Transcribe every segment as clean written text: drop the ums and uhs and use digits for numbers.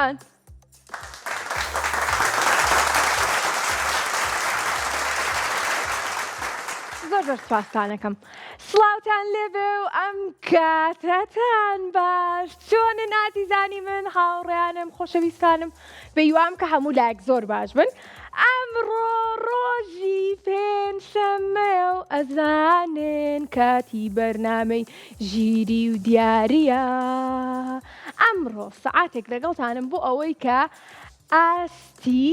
بۆتان. زۆر سوپاستانەکەم. سڵاوتان لێبێ و ئەم کاتەتان باش. چۆنن ئازیزانی من، هاوڕێیانم، خۆشەویستانم، بەیوام کە هەموو لایەک زۆر باش بن. ئەمڕۆ ڕۆژی پێنجشەممەیە و ئەزانن کاتی بەرنامەی ژیری و دیاریە. ئەمڕۆ سەعاتێک لەگەڵتانم بۆ ئەوەی کە ئاستی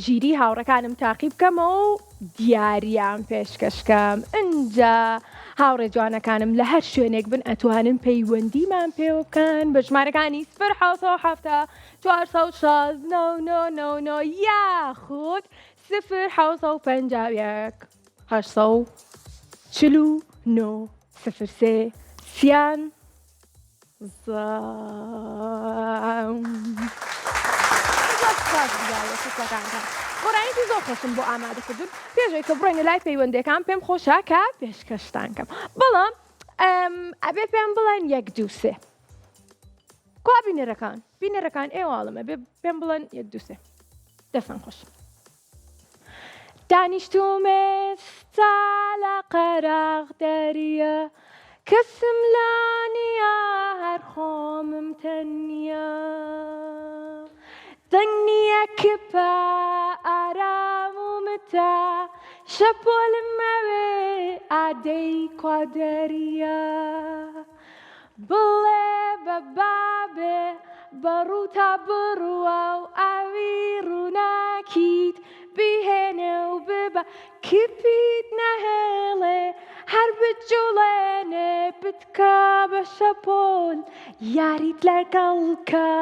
ژیری هاوڕەکانم تاقی بکەمەوە و دیاریان پێشکەشکەم. ئینجا هاوڕێ جوانەکانم لە هەر شوێنێک بن ئەتوانن پەیوەندیمان پێوە بکەن بە ژمارەکانی 0 7 یاخود 0 849 03 سیان گۆرانیتی زۆر خۆشم بۆ ئامادەکردون. پێشەوەی کە بڕۆینە لای پەیوەندیەکان پێم خۆشە کە پێشکەشتانکەم. بەڵام ئەبێ پێم بڵێن 1 2 3. کوا بینەرەکان ئێواڵم ئەبێ پێم بڵێن 1 2 3. دەستان خۆش. دانیشتومێ ستا لە قەراغ دەریە، کەسم لا نییە هەر خۆمم تەنیە، دەنگ نییە کپە ئارام و متە، شەپۆلم مەوێ ئادەی کوادەریە، بڵێ بە بابێ بەڕوو تا بڕوە و ئاوی ڕووناکیت بیهێنێ و ببە، کپیت نەهێڵێ هەر بجوڵێنێ بتکە بە شەپۆل، یاریت لەگەڵکە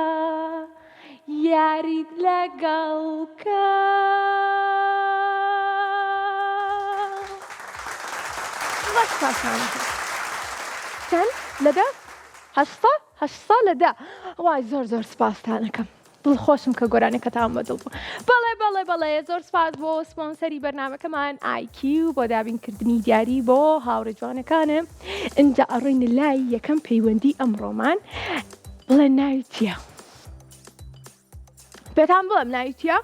یاریت لەگەڵکە. چەند لەدا؟ 8 لەدا. وای زۆر سپاستانەکەم. دڵخۆشم کە گۆرانەکەتان بەدڵ بوو. بەڵێ زۆر سپاس بۆ سپۆنسەری بەرنامەکەمان IQ بۆ دابینکردنی دیاری بۆ هاوڕێ جوانەکانم. اینجا ئەڕۆینە لای یەکەم پەیوەندی ئەمڕۆمان. بڵێ ناوی چییە؟ پێتان بڵێم ناوی چییە؟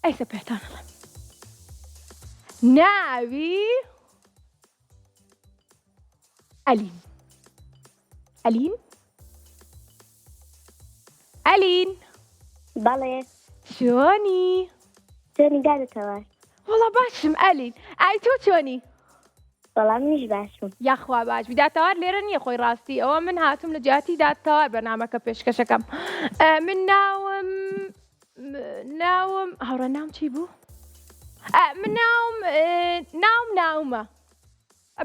ئەیسە پێتان بڵێم. ناوی ئەلین. ئەلین بەڵێ چۆنی؟ چۆنی گادتەوە؟ وەڵا باشم ئەلین. ئای تۆ چۆنی؟ وەڵام منیش باشم. یاخوا باش. داتەوار لێرە نییە خۆی ڕاستی، ئەوە من هاتم لە جیاتی داتەوار بەرنامەکە پێشکەشەکەم. من ناوم هاوڕە ناوم چی بوو؟ من ناومە.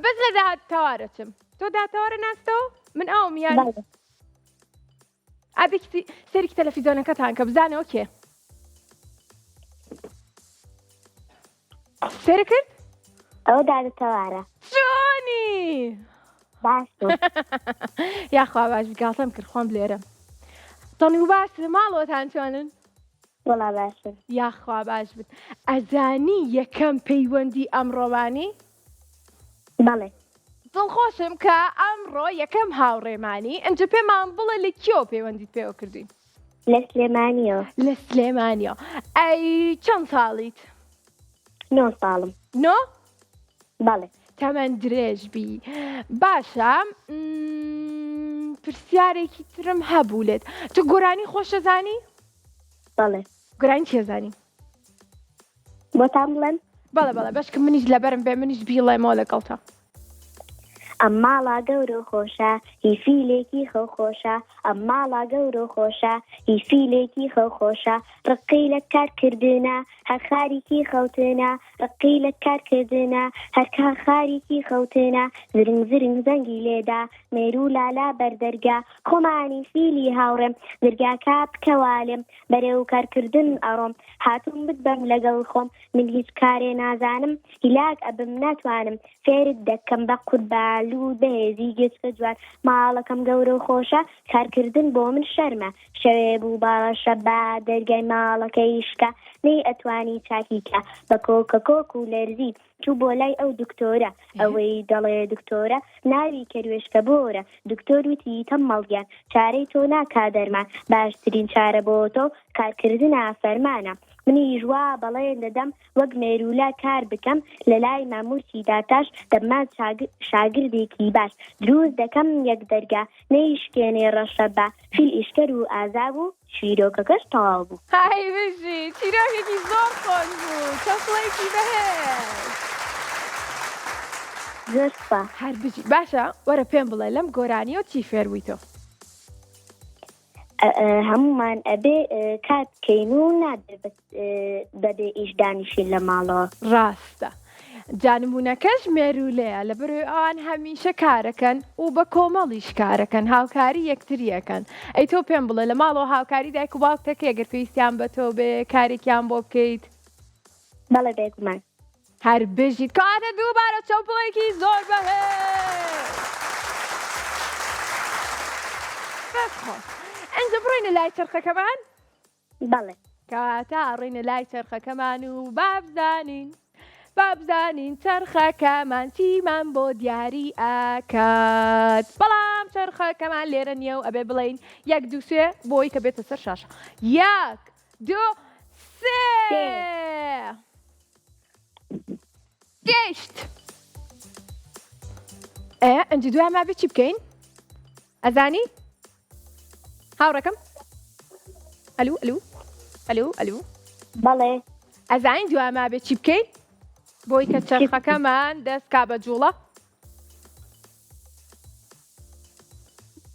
بەس لە داتەوارەچم. تۆ داتەوارە ناستەوە؟ من ئەوم یان ئادێکی سەرێکی تەلەڤیزۆنەکەتان کە بزانەوە کێ سێرە کرد؟ ئەوە دادتەوارە. چۆنی؟ باشم. یاخوا باش گاڵتەم کرد خۆم لێرە. دڵنی و باشە ماڵەوەتان چۆنن؟ وەڵا باشم. یاخوا باش بن. ئەزانی یەکەم پەیوەندی ئەمڕۆوانی؟ بەڵێ. دڵخۆشم کە ئەمڕۆ یەکەم هاوڕێمانی. ئەنجە پێمان بڵێ لە کێوە پەیوەندیت پێوە کردوین؟ لە سلێمانیەوە. لە سلێمانیەوە. ئەی چەند ساڵیت؟ 9 ساڵم. 9؟ بەڵێ. تەمەەن درێژ بی. باشە پرسیارێکی ترم هەبوو لێت. تۆ گۆرانی خۆشەزانی؟ بەڵێ. گۆرانی چێزانی؟ بۆتان بڵێم؟ بەڵێ بەشکە منیش لەبەرم بێ منیش بیڵێمەوە لەگەڵتە. ئەم ماڵا گەورە خۆشە هی فیلێکی خەو خۆشە، ئەم ماڵا گەورە خۆشە هی فیلێکی خەو خۆشە، ڕقی لە کارکردنە هەر خاریکی خەوتنە، ڕقی لە کارکردنە هەر خاریکی خەوتنە، زرنگ زەنگی لێدا مێرو لالا بەردەرگا، خۆمانی فیلی هاوڕێم دەرگاکە بکەوالێم، بەرێو کارکردن ئەڕۆم، هاتووم بتبەم لەگەڵ خۆم، من هیچ کارێ نازانم، هیلاک ئەبم ناتوانم، فێرت دەکەم بە قوربال ئالوود بەهێزی گچکە جوان ماڵەکەم گەورە و خۆشە کارکردن بۆ من شەرمە شەوێ بوو باڵەشە با دەرگای ماڵەکەی شکە نەی ئەتوانی چاکیکە بە کۆکە کۆک و لەرزی چوو بۆ لای ئەو دکتۆرە ئەوەی دەڵێ دکتۆرە ناوی کەروێشکە بۆرە دکتۆر وتی تەمەڵگیان چارەی تۆ ناکا دەرمان باشترین چارە بۆ تۆ کارکردنە فەرمانە منیش وا بەڵێن دەدەم وەک مێرولا کار بکەم لە لای مامۆرکی داتاش دەبمان شاگردێکی باش دروست دەکەم یەک دەرگا نەیشکێنێ ڕەشە بە فیل ئیشکەر و ئازاب و شیرۆکەکەش تەواو بوو های بژی چیرۆکێکی زۆر خۆش بوو چەسڵێکی بەهێز زۆر سپاس هەر بژی باشە وەرە پێم بڵێ لەم گۆرانیەوە چی فێرویتۆ هەمومان ئەبێ کات بکەین و نادەبێت بەبێ ئیش دانیشین لە ماڵەوە ڕاستە جانمونەکەش مێرولەیە لە بەروی ئەوان هەمیشە کارەکەن و بە کۆمەڵیش کارەکەن هاوکاری یەکتریەکەن ئەی تۆ پێم بڵێ لە ماڵەوە هاوکاری دایک و باوکتەکە ئەگەر پێویستیان بە تۆ بێ کارێکیان بۆ بکەیت بەڵێ بێگومان هەر بژیت کاتە دووبارە چەپڵێکی زۆر بەهێز ئەنجە بڕۆینە لای چرخەکەمان بەڵێ کاتە ڕێنە لای چرخەکەمان و بابزانین چرخەکەمان چیمان بۆ دیاری ئاکات بەڵام چرخەکەمان لێرە نییە و ئەبێ بڵین 1 2 3 بۆی کە بێتە سەر شاشە 1 2 3 گەیشت ئەنجە دوای ما بێ چی بکەین ئەزانی هاوڕەکەم ئەلو ئەلو ئەلو ئەلو بەڵێ ئەزانین دوای ما بێ چی بکەین بۆی کە چرخەکەمان دەست کا بە جوڵە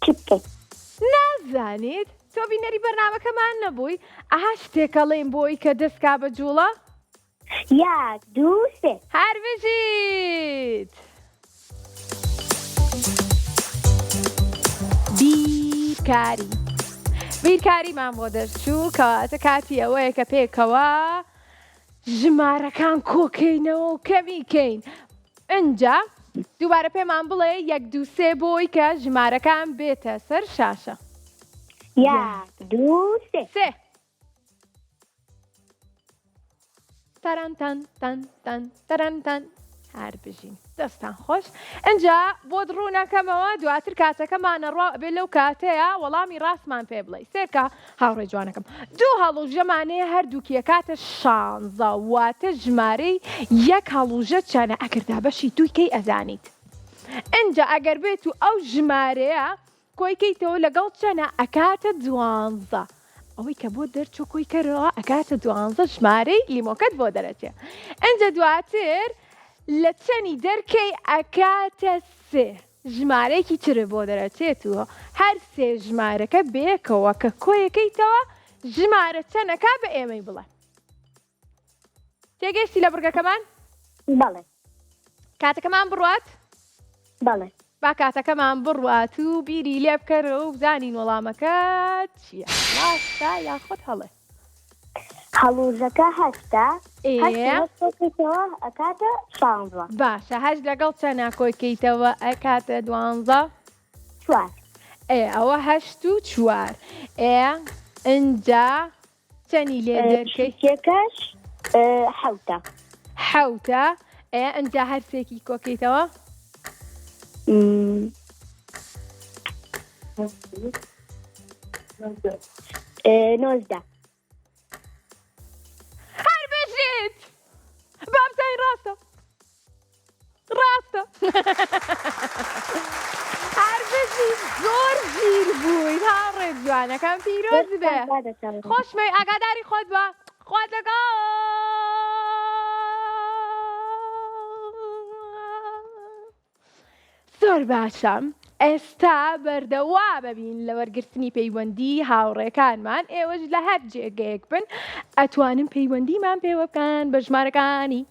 چی بکەین نازانیت تۆ بینەری بەرنامەکەمان نەبووی ئاها شتێکەڵێن بۆی کە دەست کا بە جوڵە 1 2 3 هەر بژیت بیرکاریمان بۆ دەرچوو کەواتە کاتی ئەوەیە کە پێکەوە ژمارەکان کۆکەینەوە و کەمیکەین ئەنجا دووبارە پێمان بڵێ 1 2 3 بۆی کە ژمارەکان بێتە سەر شاشە 1 2 3 تەرەنتەن هەر بژین دەستان خۆش ئەنجا بۆ دڕوونەکەمەوە دواتر کاتەکەمانە ڕوا بێ لەو کاتەیە وەڵامی ڕاستمان پێ بڵێ سێرکە هاوڕێ جوانەکەم دوو هەڵوژەمانەیە هەردووکیە کاتە 16 واتە ژمارەی 1 هەڵوژە چانە ئەگردا بەشی دووکەی ئەزانیت ئەنجا ئەگەر بێت و ئەو ژمارەیە کۆیکەیتەوە لەگەڵ چەنە ئەکاتە 12 ئەوەی کە بۆ دەرچوو کۆی کەرەوە ئەکاتە 12 ژمارەی لیمۆکەت بۆ دەرەچێ ئەنجا دواتر لە چەنی دەرکەی ئەکاتە 3 ژمارەیەکی ترە بۆ دەرەچێتەوە هەر 3 ژمارەکە بێکەوە کە کۆیەکەیتەوە ژمارە چەنەکە بە ئێمەی بڵێ تێگەشتی لە بڕگەکەمان بەڵێ کاتەکەمان بڕوات بەڵێ با کاتەکەمان بڕوات و بیری لێ بکەرەوە و بزانین وەڵامەکە چییە ڕاستە یاخۆت هەڵێ هەڵوژەکە هەشتا ئەکاتە 16 باشە هەش لەگەڵ چەنا کۆیکەیتەوە ئەکاتە 12 4 ئەوە 8 و 4 ئەنجا چەنی لێ دەرکەی کێکەش حەوتە ئەنجا هەرسێکی کۆکەیتەوە 19 هەر بژیت بابزای ڕاستە هەر بژیت زۆر ژیر بووین هاوڕێ جوانەکەم پیرۆز بێ خۆشمەی ئاگاداری خۆت بە خۆت لەگەڵ زۆر باشە ئێستا بەردەوا ببین لە وەرگرتنی پەیوەندی هاوڕێکانمان ئێوەش لە هەر جێگەیەک بن ئەتوانن پەیوەندیمان پێوە بکەن بە ژمارەکانی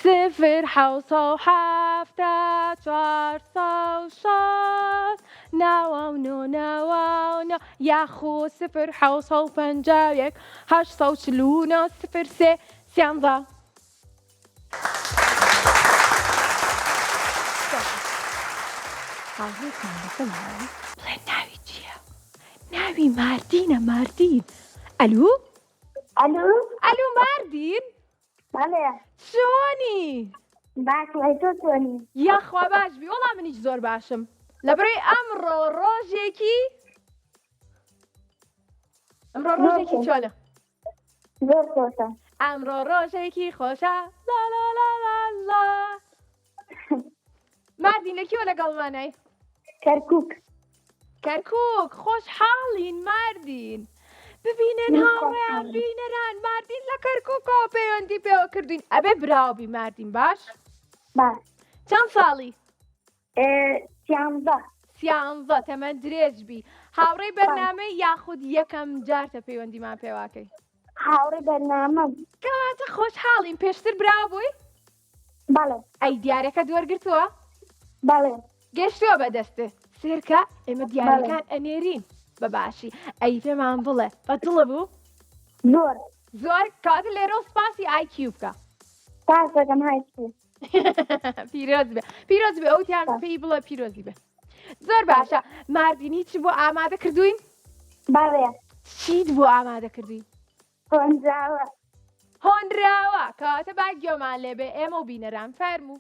0 حوسە 7 4 6 ناوە یاخۆ 0 حوسە 51 8 0 3 سیانزە هاوڕێکمان لەگەڵ هاوی بڵێ ناوی چییە؟ ناوی ماردینە ماردین. ئەلو؟ ئەلو ماردین؟ بەڵێ چۆنی؟ باش وای تۆ چۆنی؟ یاخوا باشبی وەڵام منیش زۆر باشم لەبەرەوەی ئەمڕۆ ڕۆژێکی چۆنە؟ زۆر خۆشە. ئەمڕۆ ڕۆژێکی خۆشە لا لا لا لا لا. ماردین لەکیوە لەگەڵمانای؟ کەرکووک خۆشحاڵین ماردین. ببینن هاوڕێیان بینەران ماردین لە کەرکووکەوە پەیوەندی پێوە کردوین. ئەبێ براوبی ماردین باش؟ باش. چەند ساڵی؟ 13. 13 تەمەەن درێژبی. هاوڕێی بەرنامەی یاخود یەکەم جارتە پەیوەندیمان پێواکەی؟ هاوڕێ بەرنامەم. کەواتە خۆشحاڵین. پێشتر براو بووی؟ بەڵێ. ئەی دیارەکە دووەرگرتووە؟ بەڵێ. گەشتووە بەدەستێ. سێرکە ئێمە دیارەکان ئەنێرین بەباشی. ئەی پێمان بڵێ بەدڵە بوو؟ زۆر کاتە لێرە سپاسی IQ بکە. پاس دەکەم هایچی. پیرۆز بێ ئەوتیان پێی بڵێ پیرۆزی بێ. زۆر باشە. ماردینی چ بۆ ئامادە کردوین؟ بەڵێ. چیت بۆ ئامادە کردوین؟ هۆنراوە کەواتە با گوێمان لێبێ ئێمە و بینەران فەرموو.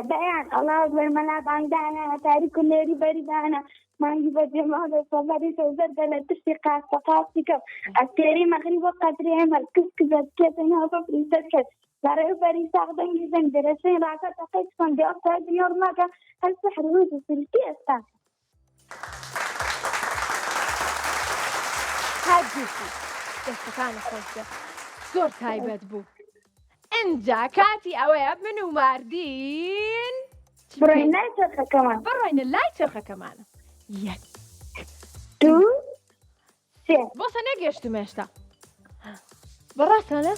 بەیان ئەڵاو بەرمەلا بانگدانە تاریک و نێری بەریدانە مانگی بەجێماڵە سەڤەری سەوزەردە لە تشتی قاسەقاسی کەم ئەستێری مەغری بۆ قەدری هەمەر کەس کێتەنەوە بە پریسەر کرد بەڕێوبەری ساغدەنگی زەنگ دەرەسەی ڕاکە تەقەی چۆندی ئەفتا دنیۆڕماکە هەر سەحر ڕوز و سرکی ئێستا هەردووشی دەستەکانە خۆشە زۆر تایبەت بوو. ئەنجا کاتی ئەوەیە من و ماردین بڕۆین لای چرخەکەمان بڕۆینە لای چرخەکەمانە. 1 2 3 بۆسە نەگەشتم هێشتا بەڕاستانە؟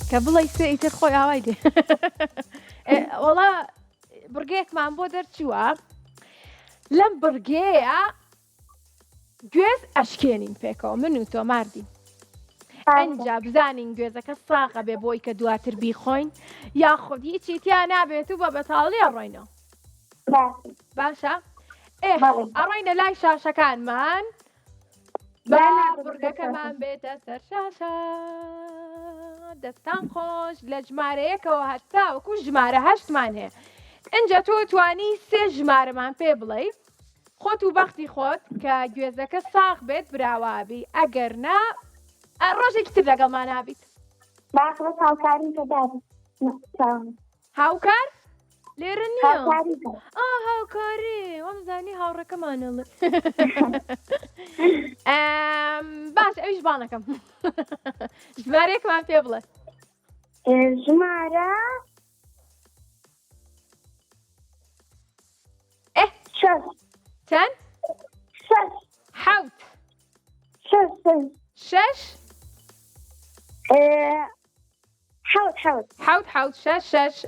کە بڵی سێ ئیتر خۆی ئاوای دێ. وەڵا بڕگەیەکمان بۆ دەرچووە لەم بڕگەیە گوێز ئەشکێنین پێکەوە من و تۆ ماردین. ئەنجا بزانین گوێزەکە ساغە بێ بۆی کە دواتر بیخۆین یاخود هیچی تیا نابێت و بە بەتاڵی ئەڕۆینەوە. باشە؟ ئەڕۆینە لای شاشەکانمان با بڕگەکەمان بێتە سەر شاشە. دەستان خۆش لە ژمارەیەکەوە هەتا وەکو ژمارە 8مان هەیە. ئەنجا تۆ توانی 3 ژمارەمان پێ بڵێ خۆت و بەختی خۆت کە گوێزەکە ساغ بێت براوابی ئەگەر نا ڕۆژێکی تر لەگەڵمان نابیت. باخڕۆ هاوکاری کەداری هاوکار؟ لێرە نییە هاوکاری وەمزانی هاوڕەکەمانەڵێ. باش ئەویش بانەکەم ژمارەیەکمان پێ بڵێ. ژمارە چەند؟ 7 6 حوت 6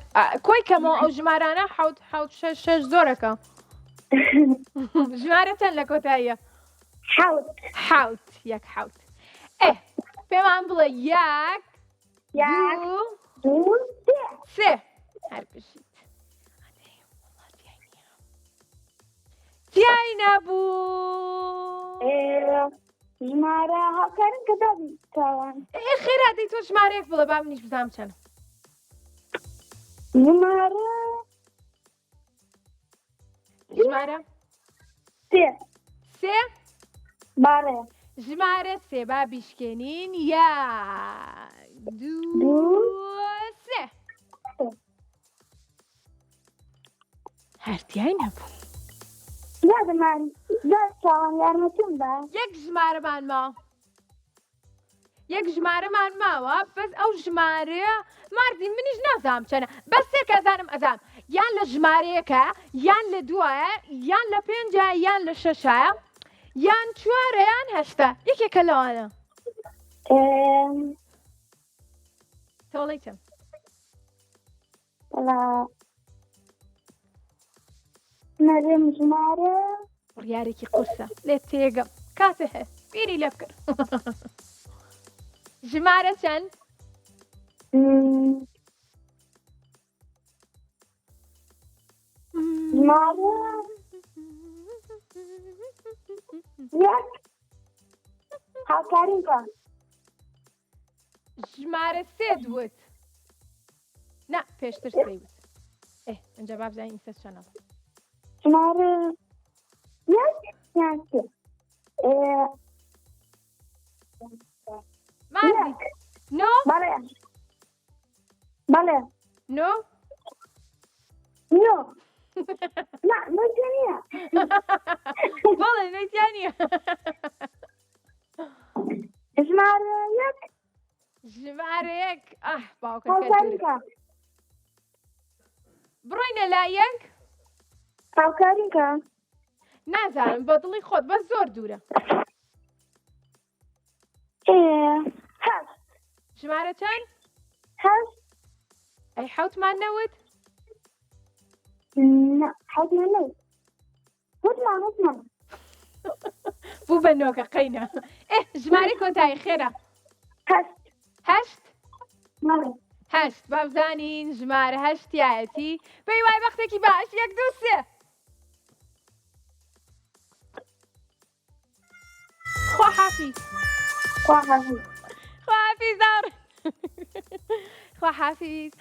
کۆی کەمەوە ئەو ژمارانە حوت 6 زۆرەکە. ژمارە چەند لە کۆتاییە؟ حوت 1 پێمان بڵێ 1 2 3 هەر بژیت تیای نەبوو. ژمارە هاوکارن کە دابی تاوان خێرا دەی تۆ ژمارەیەک بڵێ با منیش بزانم چەندە. ژمارە 3 بەڵێ ژمارە 3 با بیشکێنین 1 2 3 هەرتیای نەبوو. یادمان تاوان یارمەتیم بە یەک ژمارەمان ماوە بەس ئەو ژمارەیە ماردین منیش نازام چەنە بەس 3 کەزانم ئەزام یان لە ژمارەیەکە یان لە 2ە یان لە 5 یان لە 6ە یان 4 یان 8 یەکێکە لەوانە. تۆڵی چەند؟ نەرم ژمارە ڕیارێکی قورسە لێ تێگەم کاتە هەیە بیری لێ بکەن. ژمارە چەند؟ ژمارە یەک هاوکاریم کە ژمارە سێ دوت نا پێشتر سێ وت ئەنجا با بزانین سێ چەنەڵ ژمارە یەک یان سێ مازی نۆ بەڵێ بەڵێ نۆ نۆ نا نۆجە نییە بەڵێ نەیتیان نییە ژمارە یەک ژمارە یەک باوکە هاوکاریم کە بڕۆینە لای یەک هاوکاریم کە نازانم بە دڵی خۆت بەس زۆر دوورە هەشت ژمارە چەند هەشت ئەی حەوتمان نەوت حەوتمان نەوت وتمان بوو بە نۆکە قەینە ژمارە کۆتایی خێرە هەشت هەشت بەڵێ هەشت با بزانین ژمارە هەشتایەتی پێی وای وەختێکی باش یەک دوو سێ خواحافیز خواحافیز خواحافیز داڕ خواحافیز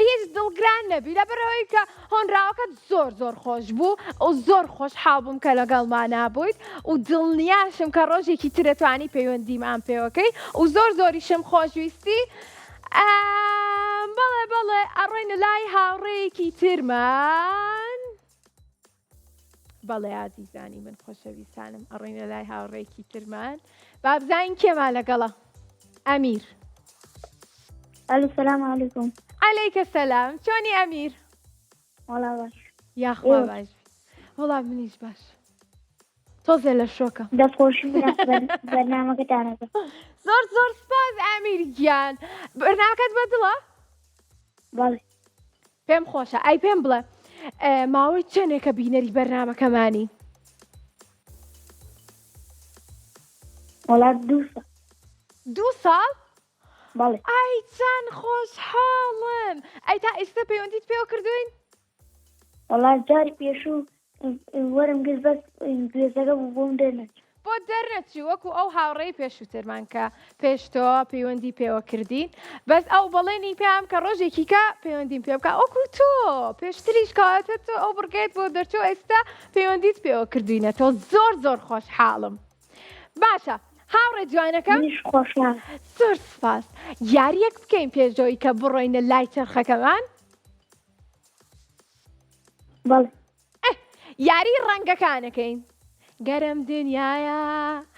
هیچ دڵگران نەبی لەبەرەوەی کە هۆنراوەکەت زۆر زۆر خۆش بوو و زۆر خۆشحاڵ بووم کە لەگەڵمان نابوویت و دڵنیاشم کە ڕۆژێکی ترەتوانی پەیوەندیمان پێوەکەی و زۆر زۆریشم خۆشویستی بەڵێ بەڵێ ئەڕۆینە لای هاوڕێیەکی ترمان بەڵێ ئازیزانی من خۆشەویستانم ئەڕۆینە لای هاوڕێیەکی ترمان با بزانین کێمان لەگەڵە ئەمیر ئەلو سەلام عەلەیکوم عەلەیکە سەلام چۆنی ئەمیر وەڵا باش یاخوا باش وەڵا منیش باش تۆزێ لە شۆکە دەستخۆشی بەرنامەکەتانەکە زۆر زۆر سپاس ئەمیر گیان بەرنامەکەت بەدڵە بەڵێ پێم خۆشە ئەی پێم بڵێ ماوەی چەندێکە بینەری بەرنامەکەمانی وەڵا دوو ساڵ بەڵێ ئای چەند خۆشحاڵم ئەی تا ئێستا پەیوەندیت پێوە کردوین وەڵا جاری پێشوو وەرم گرت بەس گوێزەکە بوو بۆم دەرنەچ بۆ دەرنەچی وەکو ئەو هاوڕێی پێشووترمان کە پێشتەوە پەیوەندی پێوە کردین بەس ئەو بەڵێنی پێم کە ڕۆژێکی کە پەیوەندیم پێ بکە ئەوکو تۆ پێشتریش کاتە تۆ ئەو بڕگەیت بۆ دەرچۆ ئێستا پەیوەندیت پێوە کردوینە تۆ زۆر زۆر خۆشحاڵم باشە هاوڕێ جوانەکەم منیش خۆشحاڵ زۆر سپاس یاریەک بکەین پێشەوەی کە بڕۆینە لای چرخەکەمان بەڵێ یاری ڕەنگەکانەکەین گەرم دنیاە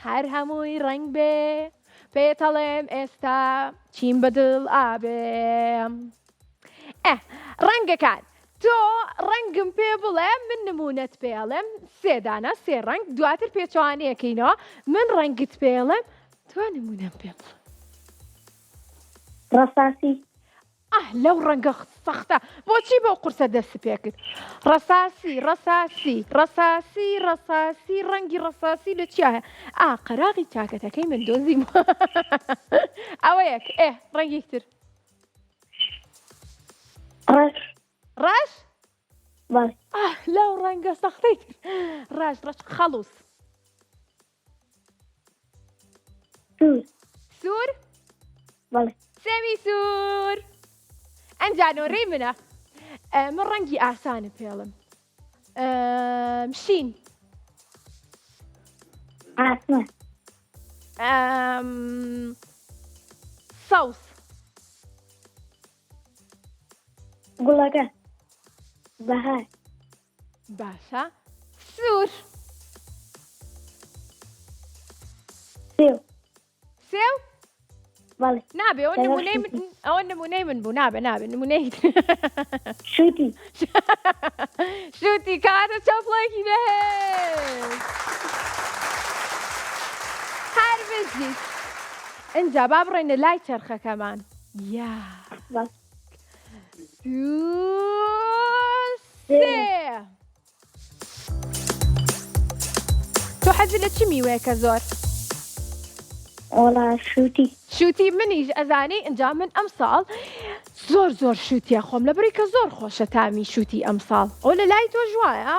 هەر هەمووی ڕنگ بێ پێتەڵێم ئێستا چیم بەدڵ ئابێم ڕەنگەکان تۆ ڕەنگم پێ بڵێ من نمونەت پێڵێم سێدانە سێ ڕنگ دواتر پێچوانەیەکەینەوە من ڕەنگت پێڵێم تۆ نمونەم پێ بڵێ ڕەساسی لەو ڕەنگە سەختە بۆچی بۆ قورسە دەست پێ کرد ڕەساسی ڕەساسی ڕەساسی ڕەساسی ڕەنگی ڕەساسی لە چیایە قەراغی چاکەتەکەی من دۆزیم ئەوە یەک ڕەنگی تر ڕەش بەڵێ لەو ڕەنگە سەختەی تر ڕەش خەڵوس سوور بەڵێ سێوی سوور ئەنجانۆڕێی منە من ڕەنگی ئاسانە پێڵم شین ئاسمان سەوس گوڵەکە بەهار باشە سوور سێو بەڵێ نابێ ئەوە نمونەی من بوو نابێ نمونەی شوتی شوتی کاتە چەپڵێکی بەهێز هەر بژیت ئەنجا با بڕۆینە لای چرخەکەمان سێ تۆ حەزی لە چی میوەیەکە زۆر وەڵا شوتی شوتی منیش ئەزانی ئەنجا من ئەم ساڵ زۆر شووتیە خۆم لەبەری کە زۆر خۆشە تامی شووتی ئەمساڵ ئەو لە لای تۆ ژوایە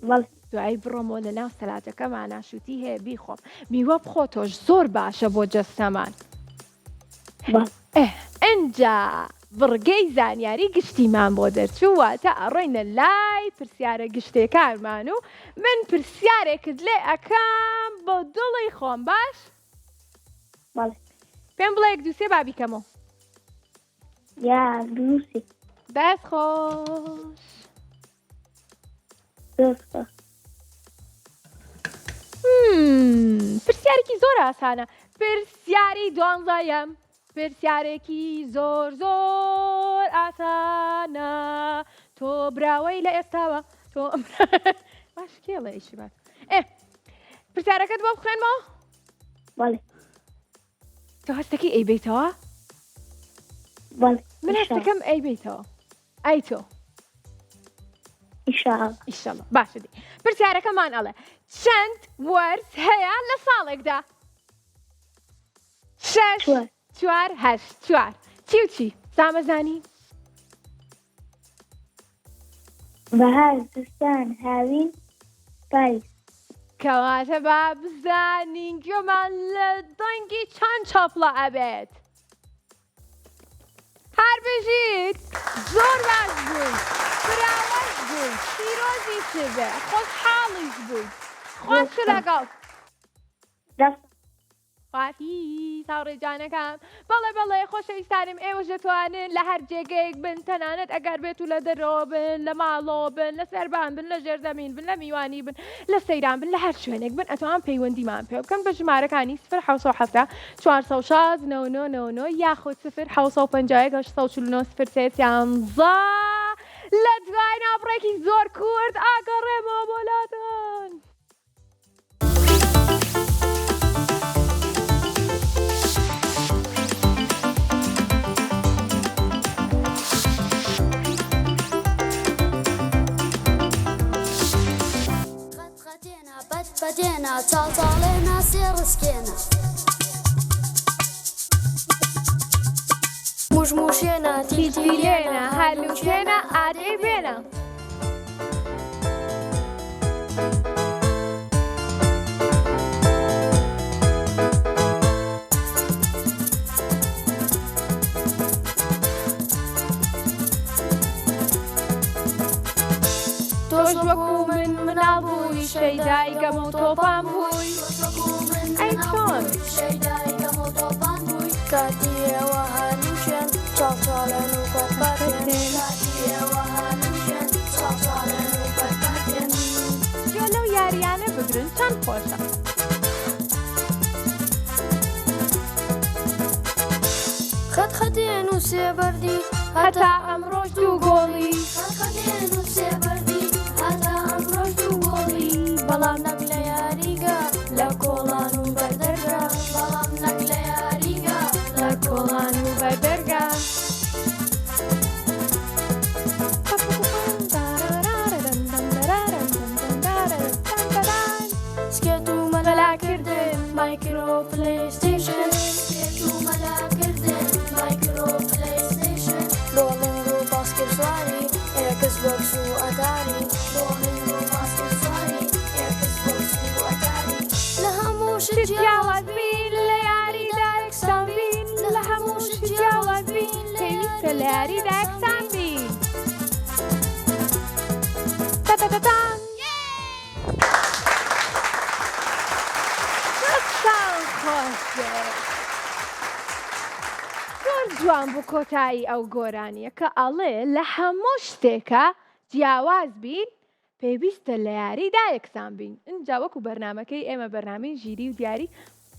بەڵێ دوایی بڕۆمەوە لە ناو سەلاتەکەمانە شووتی هەیە بیخۆم میوە بخۆتۆش زۆر باشە بۆ جەستەمان ئەنجا بڕگەی زانیاری گشتیمان بۆ دەرچووە تا ئەڕۆینە لای پرسیارە گشتێکارمان و من پرسیارێکت لێ ئەکەم بۆ دڵی خۆم باش بەڵێ پێم بڵێ یەک دووسێ بابیکەمەوە یا دووسی دەست خۆش پرسیارێکی زۆر ئاسانە پرسیاری دوانزەیەم پرسیارێکی زۆر ئاسانە تۆ براوەی لە ئێستاوە تۆ باش کێڵە ئیشی باش پرسیارەکەت بۆ بخوێنمەوە بەڵێ تۆ هەستەکەی ئەی بیتەوە بەڵێ من هەستەکەم ئەی بیتەوە ئەی تۆ ئیشەڵڵا باشە دی پرسیارەکەمان ئەڵێ چەند وەرز هەیە لە ساڵێکدا 6 4 8 4 چی و چی زامەزانی بەهار زستان هاوین پاییز کەواتە با بزانین گوێمان لە دەنگی چەند چاپڵە ئەبێت هەر بژیت زۆر باش بووی براوەش بووی پیرۆزی شبێ خۆشحاڵیش بووی خۆش لەگەڵ خواتی ساڕێجانەکەم بەڵێ خۆشەویستانم ئێوەش دەتوانن لە هەر جێگەیەک بن تەنانەت ئەگەر بێت و لە دەرەوە بن لە ماڵەوە بن لە سەربان بن لە ژێرزەمین بن لە میوانی بن لە سەیران بن لە هەر شوێنێک بن ئەتوان پەیوەندیمان پێ بکەن بە ژمارەکانی 0 416 99 یاخود 0 751 849 03 لە دوای ناوبڕێکی زۆر کورد ئاگەڕێمەوە بۆلاتان بدينا تعطالنا سير سكينا مشينا تيجينا هلوكينا عادي بينا توجوكو من أبوي شي دايقة موتوبان بوي أي تون كاتية وهانوشن تعطالن وفتاتن كاتية وهانوشن تعطالن وفتاتن جولو ياريانة بگرن چند خوشا خدين وسيبردي هتا أمروش دو گوڵی خدين وسيبردي هتا أمروش دو گوڵی بەڵام نەک لە یاریگە لە کۆڵان و بەردەرگا بەڵام نەک لە یاریگە لە کۆڵان و بەردەرگا سکێت و مەلاکردن مایکرۆ پلەیستیشن سکێت و مەلاکردن مایکرۆ پلەیستیشن بۆڵنگ و باسکت سواری ئێکس بۆکس و ئەداری بۆڵنگ و باسکت سواری ئێکس بۆکس و ئەداری لە هەموو شت جیاواز بین لە یاریدا یەکسان بین لە هەموو شت جیاواز بین پێویستە لە یاریدا یەکسان بین تەتەتەتان دەستان خۆشە زۆر جوان بوو کۆتایی ئەو گۆرانیە کە ئەڵێ لە هەموو شتێکە جیاواز بین پێویستە لە یاریدا یەکسان بین اینجا وەکو بەرنامەکەی ئێمە بەرنامەی ژیری و دیاری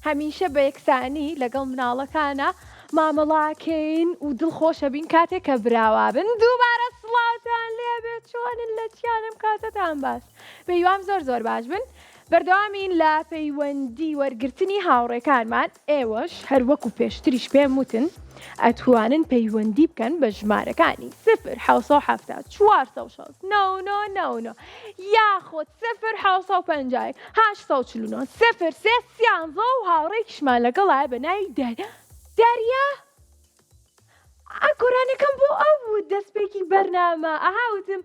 هەمیشە بە یەکسانی لەگەڵ مناڵەکانە مامەڵاکەین و دڵخۆشە بین کاتێک کە براوا بن دووبارە سڵاوتان لێبێت چۆنن لە چیانم کاتتان باش پێیوام زۆر باش بن بەردەوامین لە پەیوەندی وەرگرتنی هاوڕێکانمان ئێوەش هەر وەکو پێشتریش پێم وتن ئەتوانن پەیوەندی بکەن بە ژمارەکانی 0 4 یاخۆت 0 849 0 و هاوڕێکیشمان لەگەڵایە بە ناوی دەریا گۆرانەکەم بۆ ئەو بوو دەستپێکی بەرنامە ئاهاوتم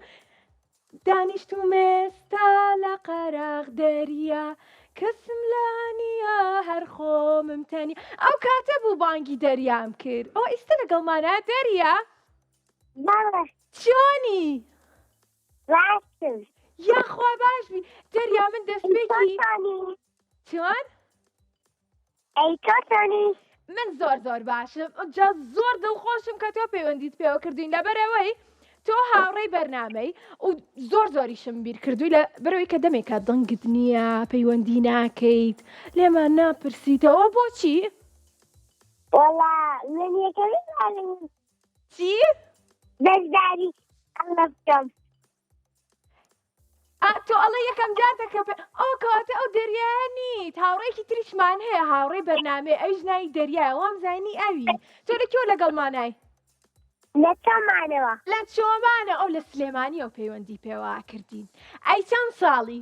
دانیشتومە ئێستا لە قەراغ دەریا کەسم لانیە هەر خۆمم تەنیا ئەو کاتە بوو بانگی دەریام کرد ئەو ئێستا لەگەڵمانە دەریا بەڵێ چۆنی ڕاستم یاخوا باشبی دەریا من دەستپێکی چۆن؟ ئەی تۆتۆنی من زۆر باشم جا زۆر دڵخۆشم کە تۆ پەیوەندیت پێوە کردوین لەبەرەوەی تۆ هاوڕێی بەرنامەی و زۆریشم بیر کردووی لە بەرەوەی کە دەمێکە دڵنگت نییە پەیوەندی ناکەیت لێمان ناپرسیتەوە بۆچی؟ وەڵا من یەکەمی زانم چی؟ دەستداری ئەڵە بکەم تۆ ئەڵە یەکەم جاتەکە ئەو کەواتە ئەو دەریایە نیت هاوڕێکی تریشمان هەیە هاوڕێی بەرنامەی ئەویش ناوی دەریایە وام زانی ئەوی تۆ لەکوێ لەگەڵمانای؟ لە چۆمانەوە لە چۆمانە ئەو لە سلێمانی ئەو پەیوەندی پێوە کردین ئەی چەند ساڵی؟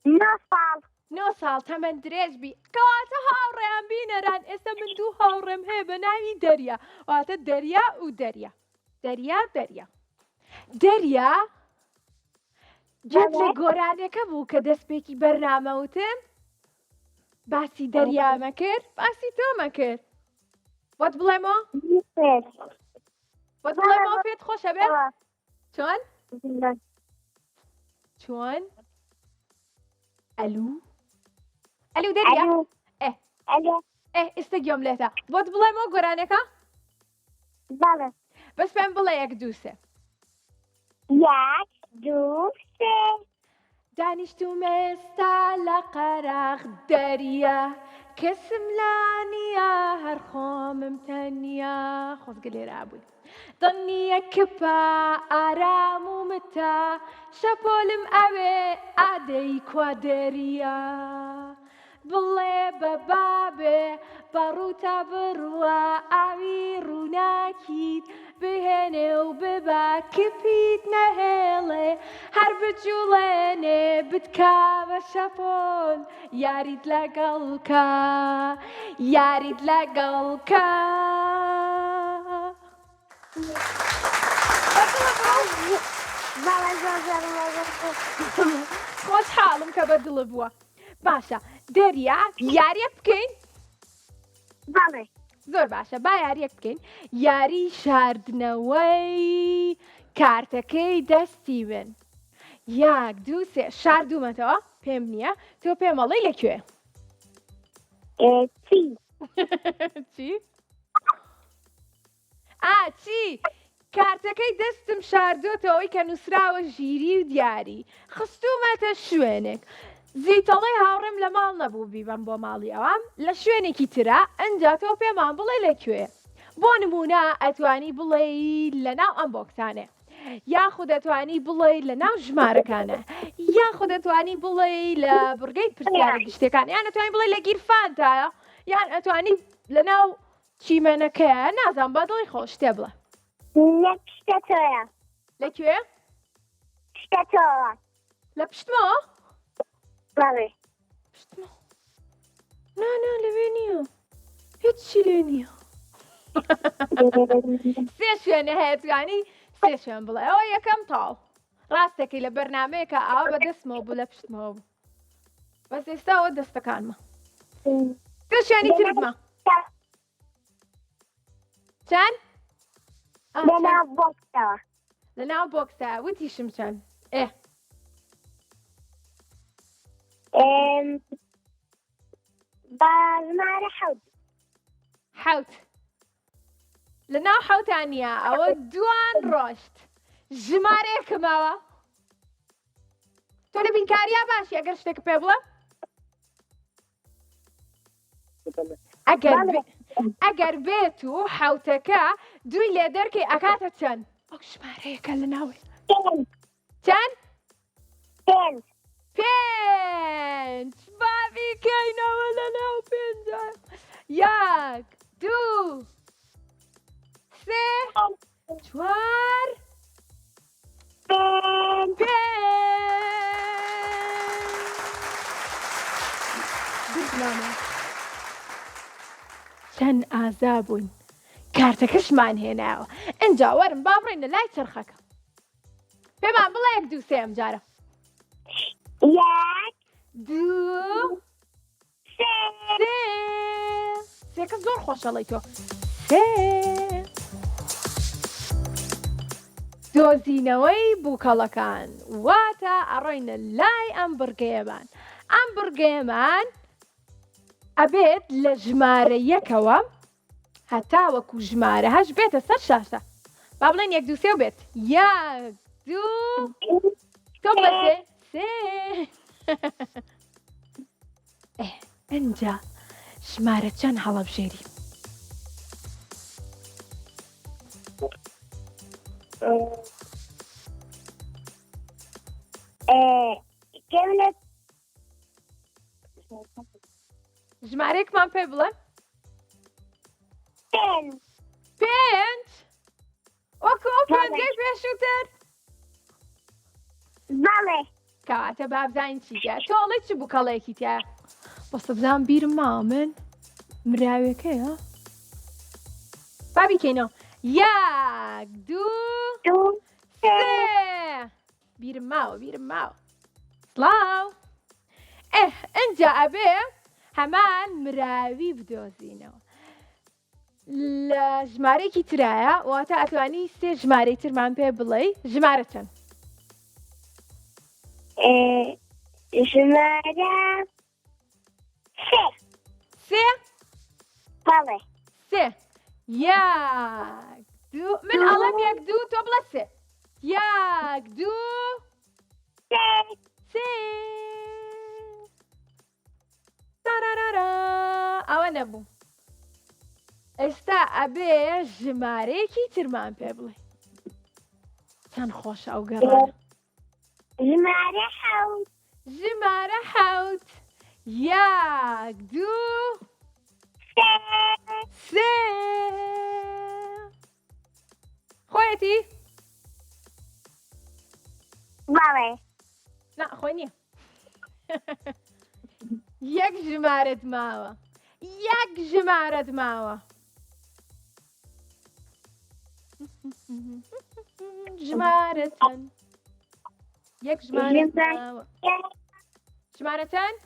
9 ساڵ 9 ساڵ تەمەەن درێژ بی کەواتە هاوڕێیان بینەران ئێستا من دوو هاوڕێم هەیە بە ناوی دەریا واتە دەریا و دەریا دەریا جێت لە گۆرانەکە بوو کە دەستپێکی بەرنامەوتم باسی دەریامە کرد باسی تۆمە کرد بۆت بڵێمەوە بۆت بڵێمەوە پێت خۆشە بێت چۆن ئەلو دەریا ئێستا گوێم لێتە بۆت بڵێمەوە گۆرانەکە بەڵێ بەس پێم بڵێ 1 2 3 1 2 3 دانیشتومە ئێستا لە قەراغ دەریا کەسم لانیە هەر خۆمم تەنیا خۆزگە لێرە بووی دڵنیە کپا ئارام و متا شەپۆلم ئەوێ ئادەی کوا دەریا بڵێ بە بابێ بەڕووتا بڕوە ئاوی ڕووناکیت بهێنێ و ببا کپیت نەهێڵێ هەر بجوڵێنێ بتکا بە شەپۆل یاریت لەگەڵکە خۆشحاڵم کە بە دڵ بووە باشە دەریا یاریەک بکەین بەڵێ زۆر باشە با یاریەک بکەین یاری شاردنەوەی کارتەکەی دەستی من 1 2 3 شاردوومەتەوە پێم نییە تۆ پێمەڵی لەکوێ چی؟ چی؟ کارتەکەی دەستم شاردۆتەوەی کە نووسراوە ژیری و دیاری خستومەتە شوێنێک زیتەڵی هاوڕێم لە ماڵ نەبوو بیبم بۆ ماڵی ئەوام لە شوێنێکی ترا ئەنجا تۆ پێمان بڵێ لەکوێ بۆ نمونە ئەتوانی بڵێ لەناو ئەم بۆکسانێ یاخود دەتوانی بڵێ لەناو ژمارەکانە یاخود دەتوانی بڵێ لە بڕگەی پرسیارە گشتەکان یان ئەتوانی بڵێ لە گیرفانتایە یان ئەتوانی لەناو چیمەنەکەیە نازان بە دڵی خۆش تێ بڵێ شتەتۆیە لەکوێ؟ شتەتۆوە لە پشتمەوە؟ بەڵێ پشتمەوە نا لەوێ نییە هیچی لێ نییە سێ شوێنە هەیە توانی سێ شوێن بڵێ ئەوە یەکەم تاڵ ڕاستەکەی لە بەرنمەیەکە ئاوا بە دەستمەوە بوو لە پشتمەوە بوو بەس ئێستاەوە دەستەکانمە تۆ شوێنی ترمە چەند؟ لەناو بۆکسەوە لەناو بۆکسە وتیشم چەند بە ژمارە حەوت لەناو حەوتانە ئەوە دوان ڕۆشت ژمارەیەکمەوە تۆ لە بینکاریە باشی ئەگەر شتێک پێ بڵێ ئەگەر بێت و حەوتەکە دوی لێ دەرکەی ئەکاتە چەند ئەو ژمارەیەکە لە ناوێ چەند؟ 5 بابی کەینەوە لە ناو 5 1 2 3 4 5 چەند ئازا بووین کارتەکەشمان هێناوە ئەنجا وەرم با بڕێنە لای چرخەکە پێمان بڵێ 1 2 3 ئەم جارە 1 2 3 سێکە زۆر خۆشەڵی تۆ سێ دۆزینەوەی بووکەڵەکان واتە ئەڕۆینە لای ئەم بڕگەیەمان ئەم بڕگەیەمان ئەبێت لە ژمارە 1ەوە هەتاوەکو ژمارە 8 بێتە سەر شاشە با بڵێن 1 2 3 بێت 1 2 تۆ بە سێ ئەنجا ژمارە چەند هەڵەبژێری كاملة ژمارەیەکمان پێ بڵێ 10 5 وەکو ئەو پەنجەی پێشووتر بەڵێ کەواتە با بزانین چیتە تۆڵی چ بووکەڵەیەکی تایە بەستە بزان بیرم ماوە من مراوێکەیە با بیکەینەوە 1 2 3 بیرم ماوە سڵاو ئەنجا ئەبێ هەمان مراوی بدۆزینەوە لە ژمارەیەکی ترایە واتە ئەتوانی 3 ژمارەی ترمان پێ بڵێ ژمارە چەند ژمارە 3 بەڵێ 3 1 2 من ئەڵەم 1 2 تۆ بڵێ 3 1 2 3 تارارارا ئەوە نەبوو ئێستا ئەبێ ژمارەیەکی ترمان پێ بڵێ چەند خۆشە ئەو گەڕانە ژمارە 7 ژمارە 7 1 2 3 خۆیەتی بەڵێ نا خۆی نییە یەک ژمارەت ماوە ژمارە چەند یەک ژمارەت ماوە ژمارە چەند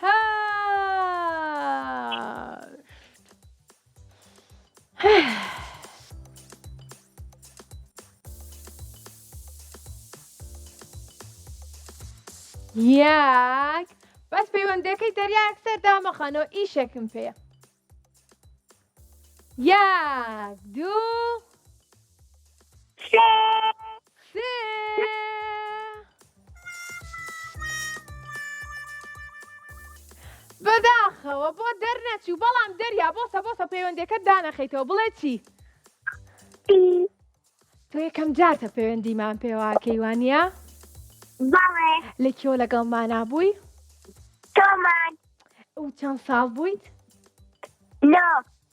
8 یەک بەس پەیوەندەکەی دەریاک سەردامەخەنەوە ئیشێکم پێە 1 2 3 بەداخەوە بۆ دەرنەچی و بەڵام دەریا بۆسە پەیوەندەکەت دانەخەیتەوە بڵێ چی تۆ یەکەم جارتە پەیوەندیمان پێواکەی وانە بەڵێ لە کێوە لەگەڵمان بووی تۆمان ئەو چەند ساڵ بوویت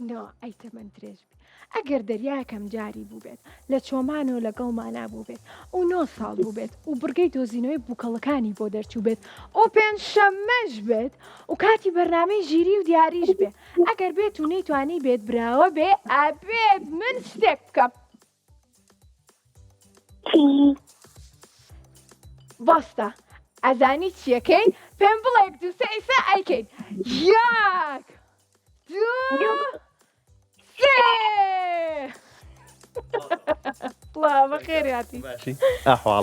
نۆ ئەیتە من درێژ بی ئەگەر دەریاکەم جاری بوو بێت لە چۆمانەوە لەگەڵمانە بوو بێت و 9 ساڵ بوو بێت و بڕگەی دۆزینەوەی بووکەڵەکانی بۆ دەرچوو بێت و پێنجشەممەش بێت و کاتی بەرنامەی ژیری و دیاریش بێ ئەگەر بێت و نەیتوانی بێت براوە بێ ئەبێت من شتێک بکەم بەستە ئەزانی چیەکەی پێم بڵێ 1 2 3 ئیسا ئەیکەین 1 2 3 بەخێریاتی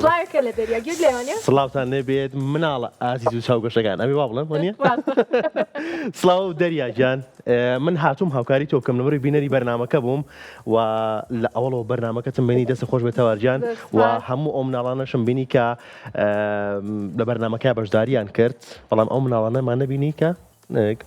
سڵاوێکە لە دەریا گوێت لێوانێ سڵاوتان نەبێت مناڵە ئازیز و چاوگەشەکان ئەمی وا بڵێم وانە سڵاو دەریا گیان من هاتووم هاوکاری تۆ بکەم لەبەرەوەی بینەری بەرنامەکە بووم و لە ئەوڵەوە بەرنامەکەتم بینی دەستە خۆش بێت تەوارجان و هەموو ئەو مناڵانەشم بینی کە لە بەرنامەکە بەشداریان کرد بەڵام ئەو مناڵانەمان نەبینی کە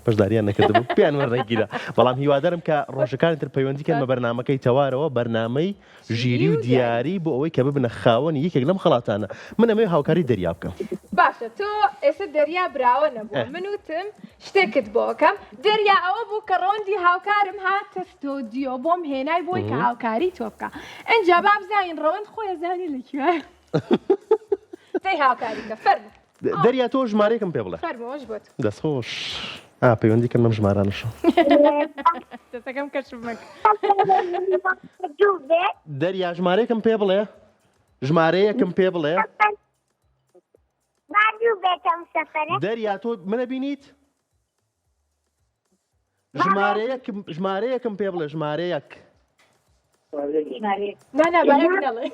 بەشداریان نەکردبوو پیان وەرنەگیرە بەڵام هیوادارم کە ڕۆژەکانی تر پەیوەندیکەن بە بەرنامەکەی تەوارەوە بەرنامەی ژیری و دیاری بۆ ئەوەی کە ببنە خاوەنی یەکێک لەم خەڵاتانە من ئەمەوێ هاوکاری دەریا بکەم باشە تۆ ئێستا دەریا براوە نەبووە من وتم شتێکت بۆکەم دەریا ئەوە بوو کە ڕۆندی هاوکارم هاتە ستۆدیۆ بۆم هێنای بۆی کە هاوکاری تۆ بکە ئەنجا با بزانین ڕەوەند خۆی زانی لەکوێ تەی هاوکاریکە فەرموو دەریا تۆ ژمارەیەکم پێ بڵێ فەرمووەش بۆت دەستخۆش پەیوەندی کردم ژمارانشە دەستەکەم کەشمەک جوو بێت دەریا ژمارەیەکم پێ بڵێ ژمارەیەکم پێ بڵێ باجوو بێتم سەفەرە دەریا تۆ منە بینیت ژمارەیەکم پێ بڵێ ژمارەیەک نا بەڵێ نەڵێ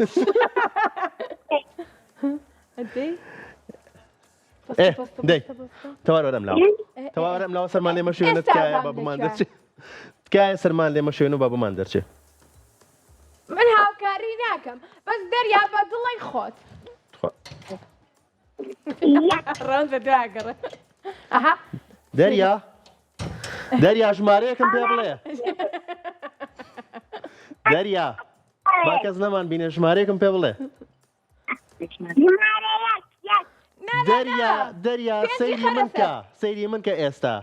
ئەدەی دەی تەوارەرەم لاوە تەوارەم لاوە سەرمان لێمە شوێنە تکایە بە بمان دەرچێت تکایە سەرمان لێمە شوێن و بە بمان دەرچێت من هاوکاری ناکەم بەس دەریا بە دڵی خۆت ڕەن بە دواگەڕە ئەها دەریا ژمارەیەکم پێ بڵێ دەریا با کەس نەمان بینێ ژمارەیەکم پێ بڵێ دەریا سەیری من کە ئێستا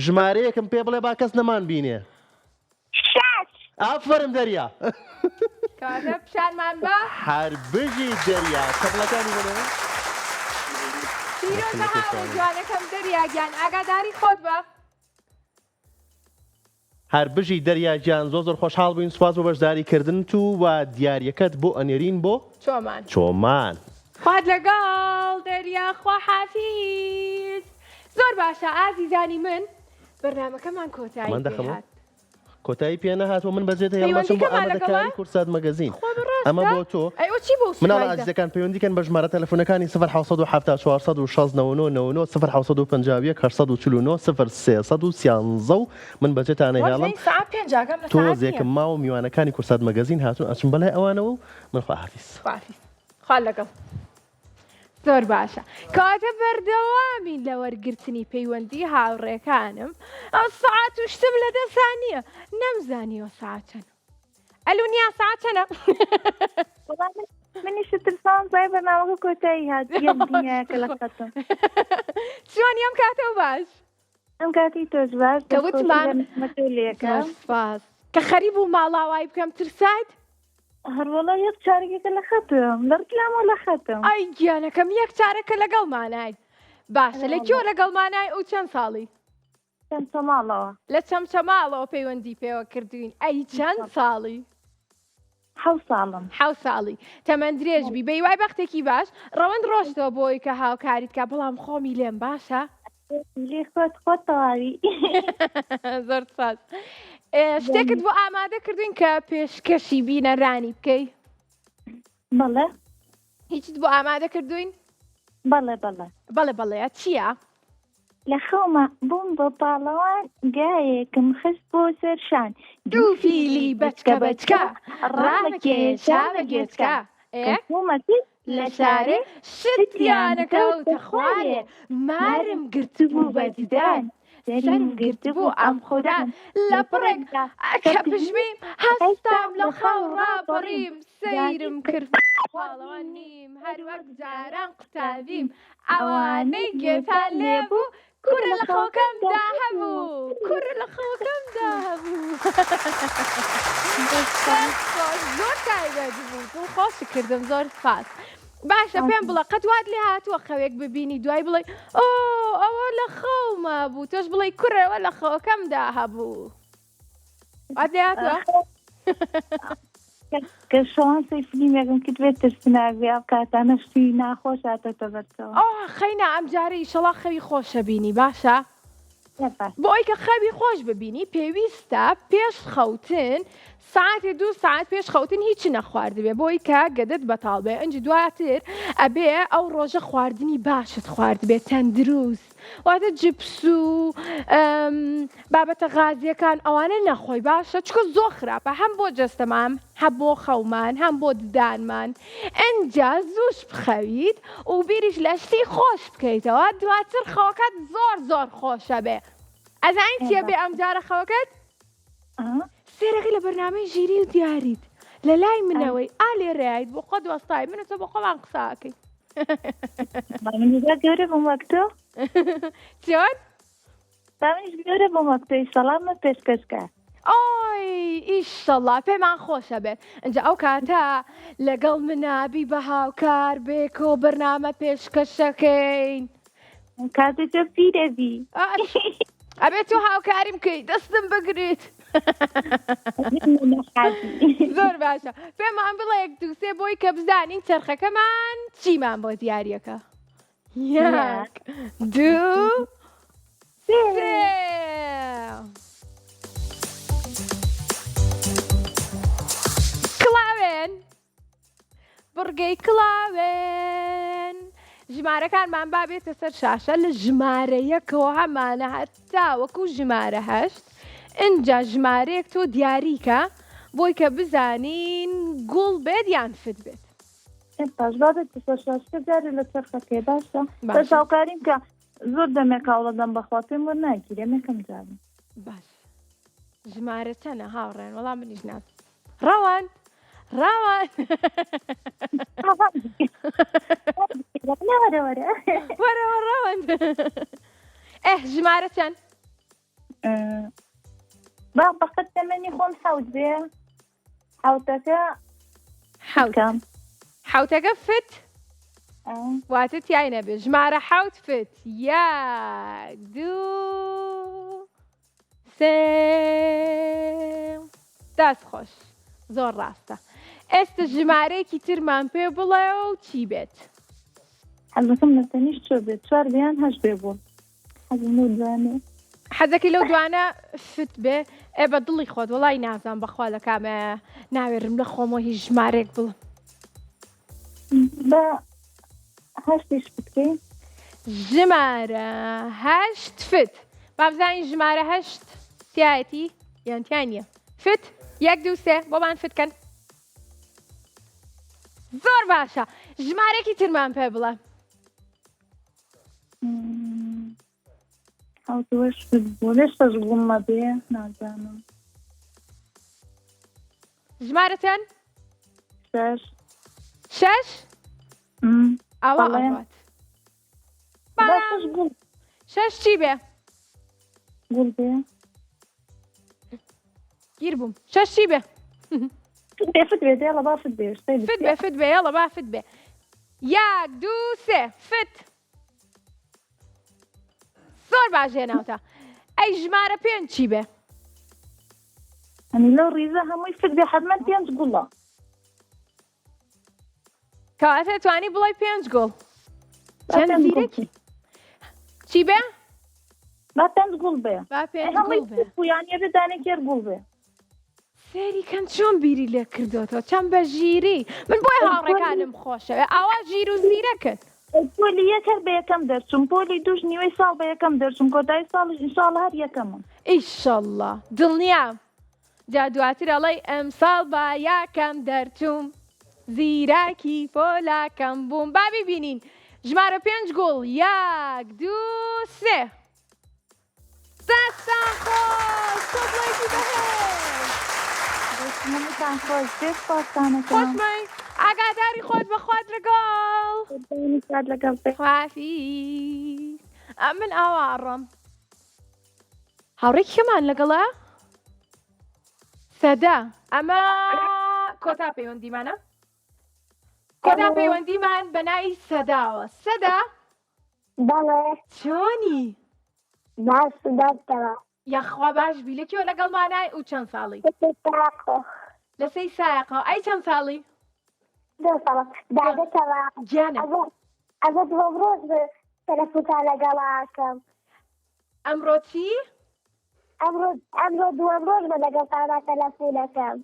ژمارەیەکم پێ بڵێ با کەس نەمان بینێ ئافەرم دەریا کاتە پیشانمان بە هەر بژی دەریا کەپڵەکانی بنێ پیرۆزە هاو جوانەکەم دەریا گیان ئاگاداری خۆت بە هەر بژی دەریا گیان زۆر خۆشحاڵ بووین سوپاس بۆ بەشداریکردن و دیاریەکەت بۆ ئەنێرین بۆ چۆمان خوات لەگەڵ دەریا خواحافیز زۆر باشە ئازیزانی من بەرنامەکەمان کۆتایی هات کۆتایی پێ نەهاتوە من بەجێت هێڵمەچم بۆ ئامادەکاری کورسات مەگەزین ئەمە بۆ تۆ مناڵە ئازیزەکان پەیوەندیکەن بە ژمارە تەلەفۆنەکانی 1970 460 1950 849 0313 من بەجێتانە هێڵم تۆزێکم ماوە میوانەکانی کورسات مەگەزین هاتون ئەچم بەلای ئەوانەوە و من خواحافیز خال لەگەڵ زۆر باشە کاتە بەردەوامین لە وەرگرتنی پەیوەندی هاوڕێکانم ئەو سەعات و شتم لە دەستانیە نەمزانیەوە ساعت چەندە ئەلوونیا ساعت چەندە منیش ترسان زای بەرنامەکە کۆتایی هات دیارەکە لە خەتم چۆنی ئەم کاتە باش ئەم کاتی تۆش باش کە وتمان سپاس کە خەریب و ماڵاوای بکەم ترسات هەروەڵا یەک چارەکێکە لە خەتم لە ڕکلامە لە خەتم ئای گیانەکەم یەک چارەکە لەگەڵمانای باشە لە کێوە لەگەڵمانای ئەو چەند ساڵی چەند ماڵەوە لە چەمچەماڵەوە پەیوەندی پێوە کردوین ئەی چەند ساڵی 7 ساڵی تەمەند درێژبی بەیوای بەختێکی باش ڕەوەند ڕۆشتەوە بۆی کە هاوکاریت کە بەڵام خۆمی لێم باشە لێ خۆت تەواوی زۆر ساز شتێکت بۆ ئامادە کردوین کە پێشکەشی بینەرانی بکەی بەڵێ هیچت بۆ ئامادە کردوین بەڵێ چییە؟ لە خەومە بووم بۆ پاڵەوان گایەکم خست بۆ سەرشان دوو فیلی بەچکە ڕامەکێشا بەگێچکە لە شارێ شتیانەکەوتە خوارێ مارم گرتبوو بە دیدان سەرم گرتبوو ئەم خوددان لە پڕێک کە پشمیم هەستام لە خەو ڕاپەڕیم سەیرم کرد پاڵەوان نیم هەروەک جاران قوتابیم ئەوانەی گێتان لێبوو کوورە لە خۆکەمدا هەبوو زۆر تایبەت بوو دڵ خۆشی کردم زۆر سپاس باشە پێم بڵە قەت لێ هاتووە خەوێک ببینی دوای بڵێ ئەوە لە خەومە بوو تۆش بڵێ کوڕەوە لە خەوەکەمدا هەبوو وات لێ هاتووە کە شەوانسەی فیلمێکم کرد بێت ترسناوی ئەو کاتانە شتی ناخۆش هاتەتە بەرچەوە خەینا ئەم جارە ئیشەڵا خەوی خۆشە بینی باشە بۆ ئەوی کە خەوی خۆش ببینی پێویستە پێش خەوتن ساعتێ 2 ساعت پێش خەوتن هیچی نەخواردبێ بۆی کە گەدت بەتاڵ بێ ئەنج دواتر ئەبێ ئەو ڕۆژە خواردنی باشت خواردبێ تەندروست واتە جپس و بابەتە غازیەکان ئەوانە نەخۆی باشە چکە زۆر خراپە هەم بۆ جەستەمان هەم بۆ خەومان هەم بۆ ددانمان ئەنجا زووش بخەویت و بیریش لە شتی خۆش بکەیتەوە دواتر خەوەکەت زۆر خۆشە بێ ئەزانین چیە بێ ئەم جارە خەوەکەت سێرەکە لە بەرنامەی ژیری و دیاریت لە لای منەوەی ئالێ ڕێیت بۆ خۆ دۆستای منەتە بۆ خۆمان قساکەی گەورە بۆ وەکتۆ چۆن؟ منیش گەورە بۆ وەکتۆی سەڵامە پێشکەشکە ئۆی ئیشەڵا پێمان خۆشە بێت ئەنجا ئەو کاتە لەگەڵ منابی بە هاوکار بێکۆ بەرنامە پێشکەشەکەین کاتێکە پیرەبی ئەبێت تۆ هاوکاری بکەیت دەستم بگریت زۆر باشە پێمان بڵێ یەک دوو سێ بۆی کە بزانین چرخەکەمان چیمان بۆ دیارەکە یەک دوو سێ کڵاوێن بڕگەی کڵاوێن ژمارەکانمان بابێتە سەر شاشە لە ژمارە یەکەوە هەمانە هەتا وەکو ژمارە هەشت اینجا ژمارەیەک تۆ دیاریکە بۆی کە بزانین گوڵ بێت یان فت بێت باش بابێت شاشکە جارێ لە چرخەکەی باشە بەس هاوکاریم کە زۆر دەمێک هاوڵەدەم بەخوا پێم وە ناگیرێ مێکم جارم باش ژمارە چەنە هاوڕێن وەڵام منیش ناز ڕەوان ڕەوان وەرەوە ڕەوان ژمارە چەند با بەقەت تەمەنی خۆم حەوت بێ حەوتەکە حەوتەم حەوتەکە فت واتە تیای نەبێ ژمارە حەوت فت یەک دوو سێ دەست خۆش زۆر ڕاستە ئێستا ژمارەیەکی ترمان پێ بڵێ و چی بێت حەزەکەم لەتەنیش چۆ بێت چوار بیان هەشت بێ بوو حەزم و دوانێ حەزەکەی لەو دوانە فت بێ ئێ بە دڵی خۆت وەڵای نازان بەخوا لە کامە ناوێرم لە خۆمەوە هیچ ژمارێک بڵم بە هەشتیش بکەین ژمارە هەشت فت با بزانین ژمارە هەشت تایەتی یان تیان نییە فت یەک دوو سێ بۆمان فتکەن زۆر باشە ژمارێکی ترمان پێ بڵێ حەوتوەش فت بوو لێشتەش گوڵمە بێ نازانم ژمارە چەند شەش شەش ئەوە بەڵێ. ئەوات باشش گوڵ شەش چی بێ گوڵ بێ گیر بووم شەش چی بێ بێ فت بێ دێڵە با فت بێ شتەی فت بێ فت بێ یاڵە با فت بێ یەک دوو سێ فت زۆر باش هێناوتە ئەی ژمارە پێنج چی بێ ئەنی لەو ڕیزە هەمووی فت بێ حەزمەن پێنج گوڵە کەواتە توانی بڵێ پێنج گۆڵ چەند زیرەکی چی بێ با پێنج گوڵ بێ با پێنج هەمووی گۆڵ بێ فت بوو یان یەکە دانێکێر گوڵ بێ سێری کەم چۆن بیری لێ کردوەوە چەند بە ژیری من بۆی هاوڕێکانم خۆشەوە ئاوا ژیر و زیرەکرد پۆلی یەکەر بە یەکەم دەرچوم پۆلی دووش نیوەی ساڵ بە یەکەم دەرچوم کۆتایی ساڵش ئینشاڵڵا هەر یەکەمە ئیشەڵڵا دڵنیام جا دواتر ئەڵێ ئەم ساڵ با یاکەم دەرچووم زیراکی پۆلاکەم بووم با ببینین ژمارە پێنج گوڵ یەک دوو سێ دەستان خۆش تۆپڵێکی بەهێز منتان خۆش بێ سپاسانەکەم خۆشمەی ئاگاداری خۆت بەخوات لەگەڵ سات لەگەڵ بێ خوافیز من ئاوارڕم هاوڕێکی کەمان لەگەڵە سەدا ئەمە کۆتا پەیوەندیمانە کۆتا پەیوەندیمان بە ناوی سەداوە سەدا بەڵێ چۆنی باش دەستەوە یاخوا باش بی لەکیەوە لەگەڵمانای و چەند ساڵی تاقۆ لە سەی سایقەوە ئەی چەند ساڵی دەسەڵە دادەتەوە گیانە ئەگە دووە ڕۆژ تەلەفۆنتا لەگەڵاکەم ئەمڕۆ چی ئەمڕۆ دووە ڕۆژ بە لەگەڵتانە تەلەفۆنەکەم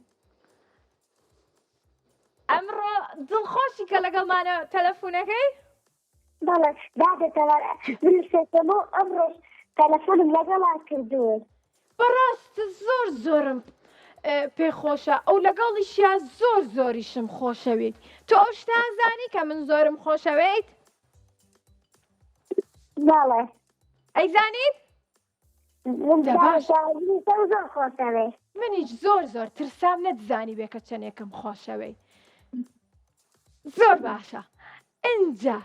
ئەمڕۆ دڵخۆشی کە لەگەڵمانە تەلەفۆنەکەی بەڵێ دادەتەوە بنووسێتەوە ئەمڕۆژ تەلەفۆنم لەگەڵا کردووە بەڕاستە زۆرم پێخۆشە ئەو لەگەڵیشیا زۆریشم خۆشەوێت تۆ ئەو شتان زانی کە من زۆرم خۆشەوێت بەڵێ ئەیزانیت زۆر خۆشەوێت منیش زۆر ترسام نەتزانی بێ کە چەندێکم خۆشەوەی زۆر باشە ئینجا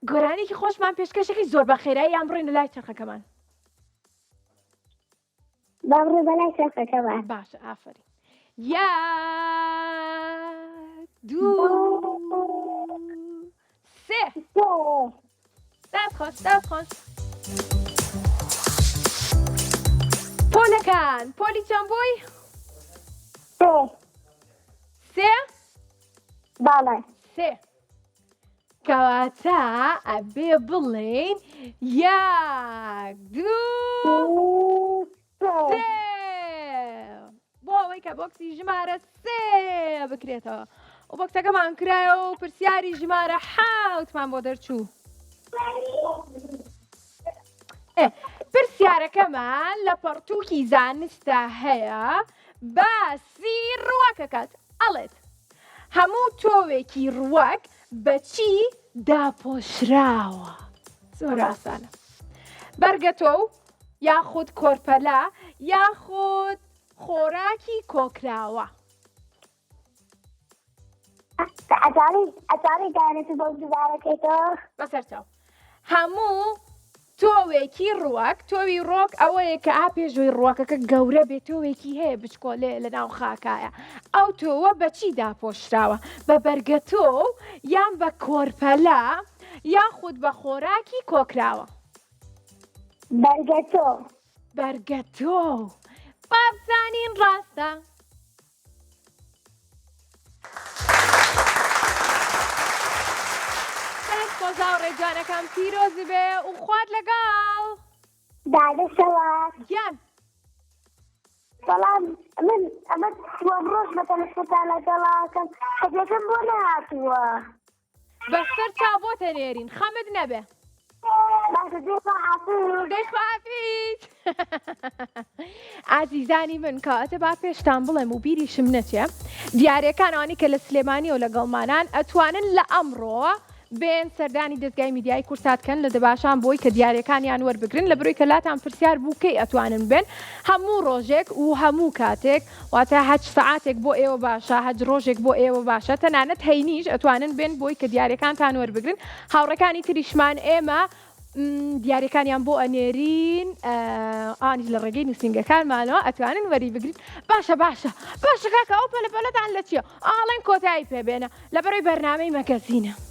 گۆرانێکی خۆشمان پێشکەشێکی زۆر بە خێرایی یان بڕێنە لای چرخەکەمان بابڕێ بەلای چرخەکەمان باشە ئافرین یەک دوو سێ دەست خۆش کەمان پۆلی چەند بووی؟ سێ؟ باڵێ سێ کەواتە ئەبێ بڵێن یەک دوو سێ بۆ ئەوەی کە بۆکسی ژمارە سێ بکرێتەوە و بۆکسەکەمان کرایەوە و پرسیاری ژمارە حاوتمان بۆ دەرچوو پرسیارەکەمان لە پەرتووکی زانستە هەیە باسی ڕووەکەکات ئەڵێت هەموو تۆوێکی ڕووەک بەچی داپۆشراوە زۆر ئاسانە بەرگەتۆ یاخود کۆرپەلا یاخود خۆراکی کۆکراوە ئەجاری دانێت بۆ دووبارەکەیتەوە بەسەرچاو هەموو تۆوێکی ڕووەک تۆوی ڕۆک ئەوەیە کە ئاپێژۆی ڕووەکەکە گەورە بێت تۆوێکی هەیە بچکۆلێ لە ناو خاکایە ئەو تۆوە بەچی داپۆشراوە بە بەرگەتۆ یان بە کۆرپەلا یاخود بە خۆراکی کۆکراوە بەرگەتۆ بابزانین ڕاستە خۆزا و ڕێجانەکەم پیرۆزی بێ و خوارد لەگەڵ دادەشەوە گیان بەڵام من ئەمە ڕۆژ بەتەنشتان لەگەڵاکەم حەجەکەم بۆ نهاتووە بەسەر چا بۆتە نێرین خەمت نەبێ دەیخوافیت ئازیزانی من کەواتە با پێشتان بڵێم و بیریشم نەچێ دیارەکانەوانی کە لە سلێمانی و لە گەڵمانان ئەتوانن لە ئەمڕۆ بێن سەردانی دەستگای میدیای کورساتکەن لە دەباشان بۆی کە دیارەکانیان وەربگرن لە بڕۆی کە لاتان پرسیار بوو کەی ئەتوانن بێن هەموو ڕۆژێک و هەموو کاتێک واتە هەچ سەعاتێک بۆ ئێوە باشە هەج ڕۆژێک بۆ ئێوە باشە تەنانەت هەینیش ئەتوانن بێن بۆی کە دیارەکانتان وەربگرن هاوڕەکانی تریشمان ئێمە دیارەکانیان بۆ ئەنێرین ئانی لە ڕێگەی نووسنگەکانمانەوە ئەتوانن وەری بگرین باشە کاکە ئەو پەلەپەلەتان لە چییە؟ ئاڵێن کۆتایی پێبێنە لە بەرەوەی بەرنامەی مەگەزینە